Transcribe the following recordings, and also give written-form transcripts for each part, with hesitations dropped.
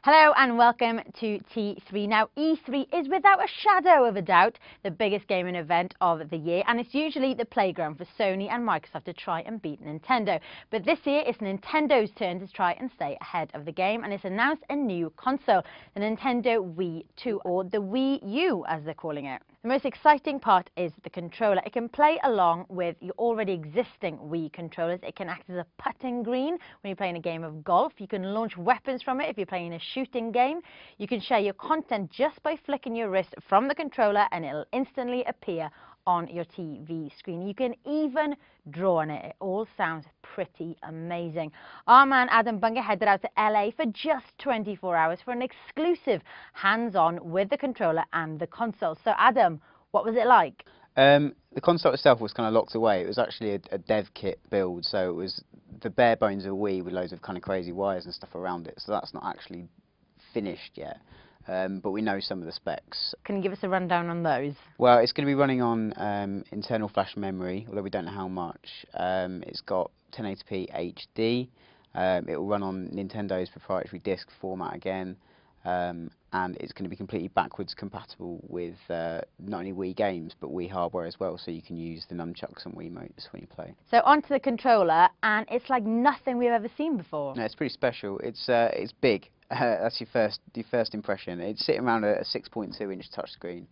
Hello and welcome to T3. Now E3 is without a shadow of a doubt the biggest gaming event of the year, and it's usually the playground for Sony and Microsoft to try and beat Nintendo. But this year it's Nintendo's turn to try and stay ahead of the game, and it's announced a new console, the Nintendo Wii 2, or the Wii U as they're calling it. The most exciting part is the controller. It can play along with your already existing Wii controllers. It can act as a putting green when you're playing a game of golf. You can launch weapons from it if you're playing a shooting game. You can share your content just by flicking your wrist from the controller and it'll instantly appear on your TV screen. You can even draw on it. It all sounds pretty amazing. Our man Adam Bunger headed out to LA for just 24 hours for an exclusive hands-on with the controller and the console. So Adam, what was it like? The console itself was kind of locked away. It was actually a dev kit build, so it was the bare bones of a Wii with loads of kind of crazy wires and stuff around it. So that's not actually finished yet. But we know some of the specs. Can you give us a rundown on those? Well, it's going to be running on internal flash memory, although we don't know how much. It's got 1080p HD. It will run on Nintendo's proprietary disc format again, and it's going to be completely backwards compatible with not only Wii games but Wii hardware as well, so you can use the nunchucks and Wiimotes when you play. So onto the controller, and it's like nothing we've ever seen before. No, it's pretty special. It's big. That's your first impression. It's sitting around a 6.2-inch touchscreen,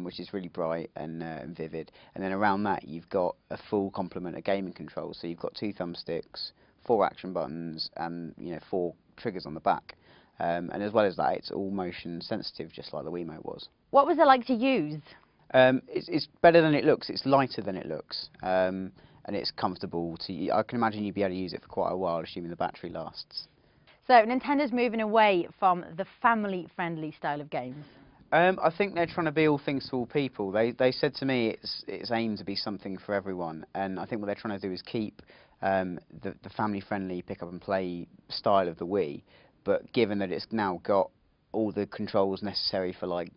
which is really bright and vivid. And then around that, you've got a full complement of gaming controls. So you've got 2 thumbsticks, 4 action buttons, and 4 triggers on the back. And as well as that, it's all motion sensitive, just like the Wiimote was. What was it like to use? It's better than it looks. It's lighter than it looks, and it's comfortable. I can imagine you'd be able to use it for quite a while, assuming the battery lasts. So Nintendo's moving away from the family-friendly style of games. I think they're trying to be all things to all people. They said to me it's aimed to be something for everyone, and I think what they're trying to do is keep the family-friendly pick-up-and-play style of the Wii, but given that it's now got all the controls necessary for, like,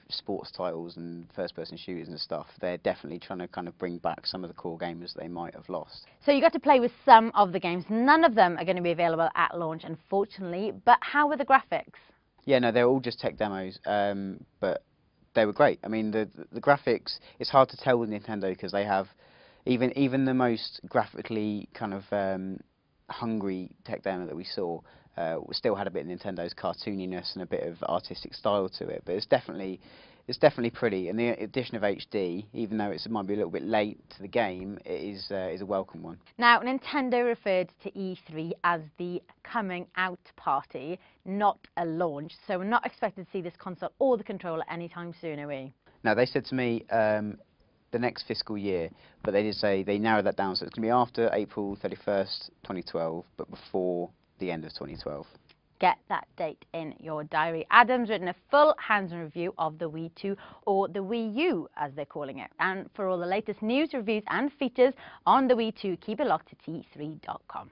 sports titles and first-person shooters and stuff, they're definitely trying to kind of bring back some of the core gamers they might have lost. So you got to play with some of the games. None of them are going to be available at launch, unfortunately, but how were the graphics? Yeah, no, they're all just tech demos, but they were great. I mean, the graphics, it's hard to tell with Nintendo because they have, even the most graphically kind of hungry tech demo that we saw, still had a bit of Nintendo's cartooniness and a bit of artistic style to it, but it's definitely pretty. And the addition of HD, even though it might be a little bit late to the game, it is a welcome one. Now, Nintendo referred to E3 as the coming out party, not a launch, so we're not expected to see this console or the controller anytime soon, are we? No, they said to me the next fiscal year, but they did say they narrowed that down, so it's going to be after April 31st, 2012, but before the end of 2012. Get that date in your diary. Adam's written a full hands-on review of the Wii 2, or the Wii U as they're calling it. And for all the latest news, reviews and features on the Wii 2, keep it locked to T3.com.